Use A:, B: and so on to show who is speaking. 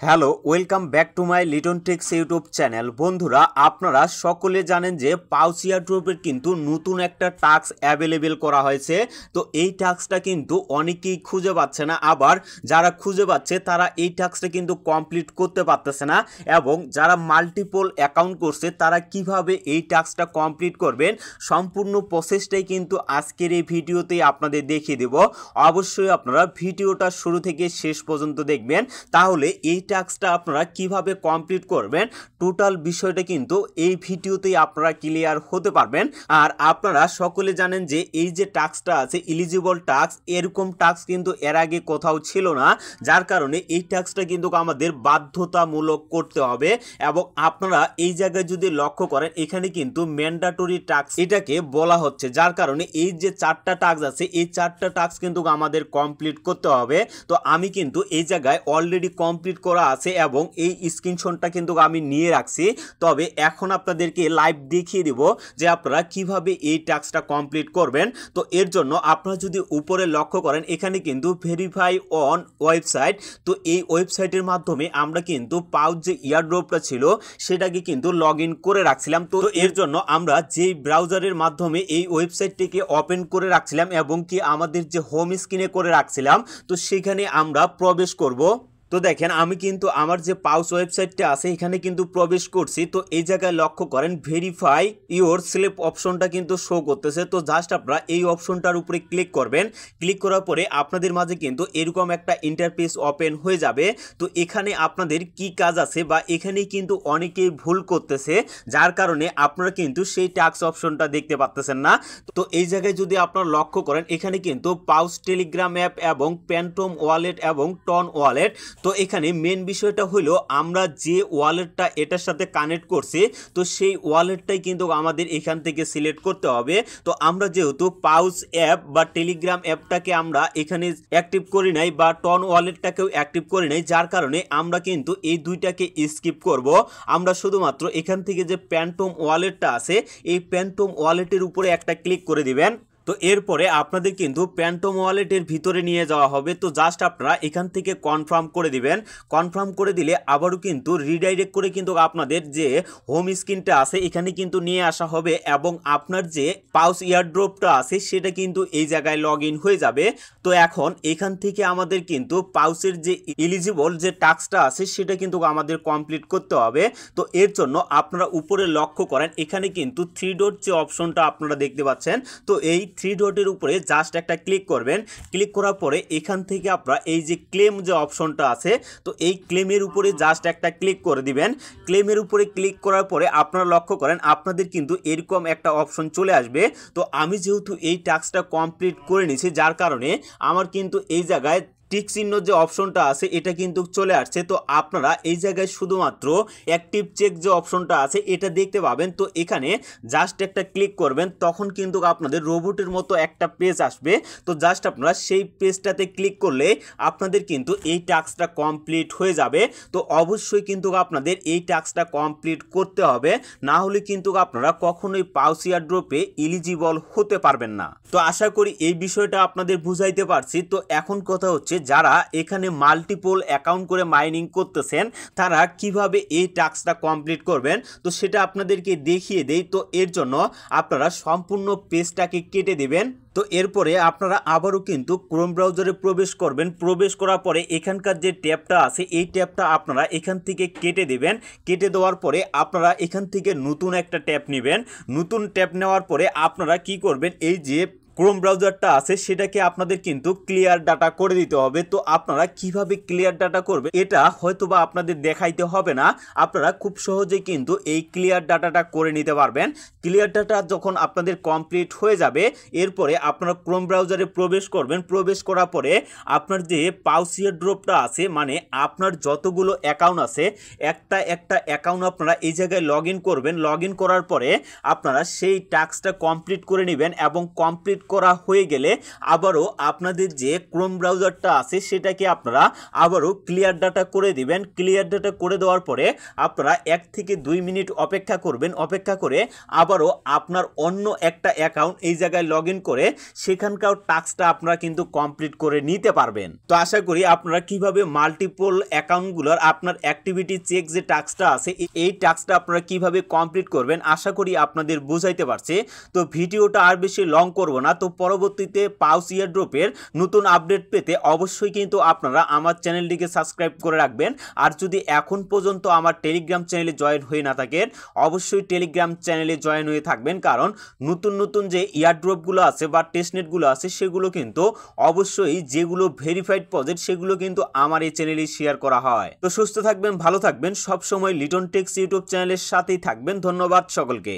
A: Hello, welcome back to my Liton techs YouTube channel. বন্ধুরা, আপনারা সকলে জানেন যে পাউচ এয়ারড্রপের কিন্তু নতুন একটা টাস্ক অ্যাভেলেবেল করা হয়েছে। তো এই টাস্কটা কিন্তু অনেকেই খুঁজে পাচ্ছে না, আবার যারা খুঁজে পাচ্ছে তারা এই টাস্কটা কিন্তু কমপ্লিট করতে পারতেছে না। এবং যারা মাল্টিপল অ্যাকাউন্ট করছে তারা কিভাবে এই টাস্কটা কমপ্লিট করবেন সম্পূর্ণ প্রসেসটাই কিন্তু আজকের এই ভিডিওতেই আপনাদের দেখিয়ে দেব। অবশ্যই আপনারা ভিডিওটা শুরু থেকে শেষ পর্যন্ত দেখবেন, তাহলে এই টাস্কটা আপনারা কিভাবে কমপ্লিট করবেন টোটাল বিষয়টা কিন্তু এই ভিডিওতেই আপনারা ক্লিয়ার হতে পারবেন। আর আপনারা সকলে জানেন যে এই যে টাস্কটা আছে এলিজিবল টাস্ক, এরকম টাস্ক কিন্তু এর আগে কোথাও ছিল না, যার কারণে এই টাস্কটা কিন্তু আমাদের বাধ্যতামূলক করতে হবে। এবং আপনারা এই জায়গায় যদি লক্ষ্য করেন এখানে কিন্তু ম্যান্ডেটরি টাস্ক এটাকে বলা হচ্ছে, যার কারণে এই যে চারটা টাস্ক আছে এই চারটা টাস্ক কিন্তু আমাদের কমপ্লিট করতে হবে। তো আমি কিন্তু এই জায়গায় অলরেডি কমপ্লিট করা আছে এবং এই স্ক্রিনশটটা কিন্তু আমি নিয়ে রাখছি। তবে এখন আপনাদেরকে লাইভ দেখিয়ে দিব যে আপনারা কিভাবে এই টাস্কটা কমপ্লিট করবেন। তো এর জন্য আপনারা যদি উপরে লক্ষ্য করেন এখানে কিন্তু ভেরিফাই অন ওয়েবসাইট, তো এই ওয়েবসাইটের মাধ্যমে আমরা কিন্তু পাউচ যে ইয়ারড্রপটা ছিল সেটাকে কিন্তু লগ ইন করে রাখছিলাম। তো এর জন্য আমরা যেই ব্রাউজারের মাধ্যমে এই ওয়েবসাইটটিকে ওপেন করে রাখছিলাম এবং কি আমাদের যে হোম স্ক্রিনে করে রাখছিলাম, তো সেখানে আমরা প্রবেশ করব। তো দেখেন আমি কিন্তু আমার যে পাউচ ওয়েবসাইটটা আছে এখানে কিন্তু প্রবেশ করছি। তো এই জায়গায় লক্ষ্য করেন ভেরিফাই ইওর সেলফ অপশনটা কিন্তু শো করতেছে। তো জাস্ট আপনারা এই অপশনটার উপরে ক্লিক করবেন। ক্লিক করার পরে আপনাদের মাঝে কিন্তু এরকম একটা ইন্টারফেস ওপেন হয়ে যাবে। তো এখানে আপনাদের কি কাজ আছে বা এখানে কিন্তু অনেকেই ভুল করতেছে, যার কারণে আপনারা কিন্তু সেই টাস্ক অপশনটা দেখতে পাচ্ছেন না। তো এই জায়গায় যদি আপনারা লক্ষ্য করেন এখানে কিন্তু পাউচ টেলিগ্রাম অ্যাপ এবং প্যান্টম ওয়ালেট এবং টন ওয়ালেট। তো এখানে মেন বিষয়টা হলো আমরা যে ওয়ালেটটা এটার সাথে কানেক্ট করছি, তো সেই ওয়ালেটটাই কিন্তু আমাদের এখান থেকে সিলেক্ট করতে হবে। তো আমরা যেহেতু পাউচ অ্যাপ বা টেলিগ্রাম অ্যাপটাকে আমরা এখানে অ্যাক্টিভ করি নাই বা টন ওয়ালেটটাকেও অ্যাক্টিভ করি নাই, যার কারণে আমরা কিন্তু এই দুইটাকে স্কিপ করব। আমরা শুধুমাত্র এখান থেকে যে প্যান্টম ওয়ালেটটা আছে এই প্যান্টম ওয়ালেটের উপরে একটা ক্লিক করে দিবেন। তো এরপরে আপনাদের কিন্তু প্যান্টম ওয়ালেটের ভিতরে নিয়ে যাওয়া হবে। তো জাস্ট আপনারা এখান থেকে কনফার্ম করে দিবেন। কনফার্ম করে দিলে আবারও কিন্তু রিডাইরেক্ট করে কিন্তু আপনাদের যে হোম স্ক্রিনটা আছে এখানে কিন্তু নিয়ে আসা হবে এবং আপনার যে পাউচ ইয়ারড্রপটা আছে সেটা কিন্তু এই জায়গায় লগ ইন হয়ে যাবে। তো এখন এখান থেকে আমাদের কিন্তু পাউচের যে এলিজিবল যে টাস্কটা আছে সেটা কিন্তু আমাদের কমপ্লিট করতে হবে। তো এর জন্য আপনারা উপরে লক্ষ্য করেন এখানে কিন্তু থ্রি ডট যে অপশনটা আপনারা দেখতে পাচ্ছেন, তো এই থ্রি ডটের উপরে জাস্ট একটা ক্লিক করবেন। ক্লিক করার পরে এখান থেকে আপনারা এই যে ক্লেম যে অপশনটা আছে, তো এই ক্লেমের উপরে জাস্ট একটা ক্লিক করে দিবেন। ক্লেমের উপরে ক্লিক করার পরে আপনারা লক্ষ্য করেন আপনাদের কিন্তু এরকম একটা অপশন চলে আসবে। তো আমি যেহেতু এই টাস্কটা কমপ্লিট করে নিয়েছি, যার কারণে আমার কিন্তু এই জায়গায় টিক চিহ্ন যে অপশনটা আছে এটা কিন্তু চলে আসছে। তো আপনারা এই জায়গায় শুধুমাত্র অ্যাক্টিভ চেক যে অপশনটা আছে এটা দেখতে পাবেন। তো এখানে জাস্ট একটা ক্লিক করবেন, তখন কিন্তু আপনাদের রোবটের মতো একটা পেজ আসবে। তো জাস্ট আপনারা সেই পেজটাতে ক্লিক করলে আপনাদের কিন্তু এই টাস্কটা কমপ্লিট হয়ে যাবে। তো অবশ্যই কিন্তু আপনাদের এই টাস্কটা কমপ্লিট করতে হবে, না হলে কিন্তু আপনারা কখনোই পাউচ ইয়ারড্রপে এলিজিবল হতে পারবেন না। তো আশা করি এই বিষয়টা আপনাদের বুঝাইতে পারছি। তো এখন কথা হচ্ছে যারা এখানে মাল্টিপল অ্যাকাউন্ট করে মাইনিং করতেছেন তারা কিভাবে এই টাস্কটা কমপ্লিট করবেন, তো সেটা আপনাদেরকে দেখিয়ে দেই। তো এর জন্য আপনারা সম্পূর্ণ পেজটাকে কেটে দিবেন। তো এরপরে আপনারা আবারও কিন্তু ক্রোম ব্রাউজারে প্রবেশ করবেন। প্রবেশ করার পরে এখানকার যে ট্যাবটা আছে এই ট্যাবটা আপনারা এখান থেকে কেটে দেবেন। কেটে দেওয়ার পরে আপনারা এখান থেকে নতুন একটা ট্যাব নেবেন। নতুন ট্যাব নেওয়ার পরে আপনারা কি করবেন, এই যে ক্রোম ব্রাউজারটা আছে সেটাকে আপনাদের কিন্তু ক্লিয়ার ডাটা করে দিতে হবে। তো আপনারা কিভাবে ক্লিয়ার ডাটা করবে এটা হয়তোবা আপনাদের দেখাইতে হবে না, আপনারা খুব সহজেই কিন্তু এই ক্লিয়ার ডাটাটা করে নিতে পারবেন। ক্লিয়ার ডাটা যখন আপনাদের কমপ্লিট হয়ে যাবে এরপরে আপনারা ক্রোম ব্রাউজারে প্রবেশ করবেন। প্রবেশ করার পরে আপনার যে পাউচ ইয়ারড্রপটা আছে মানে আপনার যতগুলো অ্যাকাউন্ট আছে একটা একটা অ্যাকাউন্ট আপনারা এই জায়গায় লগ ইন করবেন। লগ ইন করার পরে আপনারা সেই টাস্কটা কমপ্লিট করে নেবেন এবং কমপ্লিট করা হয়ে গেলে আবারও আপনাদের যে ক্রোম ব্রাউজারটা আছে সেটাকে আপনারা আবারও ক্লিয়ার ডাটা করে দিবেন। ক্লিয়ার ডাটা করে দেওয়ার পরে আপনারা 1 থেকে 2 মিনিট অপেক্ষা করবেন। অপেক্ষা করে আবারও আপনার অন্য একটা অ্যাকাউন্ট এই জায়গায় লগ ইন করে সেখানকার টাস্কটা আপনারা কিন্তু কমপ্লিট করে নিতে পারবেন। তো আশা করি আপনারা কিভাবে মাল্টিপল অ্যাকাউন্টগুলোর আপনার অ্যাক্টিভিটি চেক যে টাস্কটা আছে এই টাস্কটা আপনারা কিভাবে কমপ্লিট করবেন আশা করি আপনাদের বুঝাইতে পারছে। তো ভিডিওটা আর বেশি লং করব না। তো পরবর্তীতে পাউস ইয়ারড্রপের নতুন আপডেট পেতে অবশ্যই কিন্তু আপনারা আমার চ্যানেলটিকে সাবস্ক্রাইব করে রাখবেন। আর যদি এখন পর্যন্ত আমার টেলিগ্রাম চ্যানেলে জয়েন হয়ে না থাকেন অবশ্যই টেলিগ্রাম চ্যানেলে জয়েন হয়ে থাকবেন, কারণ নতুন নতুন যে ইয়ারড্রপগুলো আছে বা টেস্টনেটগুলো আছে সেগুলো কিন্তু অবশ্যই যেগুলো ভেরিফাইড প্রজেক্ট সেগুলো কিন্তু আমার এই চ্যানেলে শেয়ার করা হয়। তো সুস্থ থাকবেন, ভালো থাকবেন, সবসময় লিটন টেক্স ইউটিউব চ্যানেলের সাথেই থাকবেন। ধন্যবাদ সকলকে।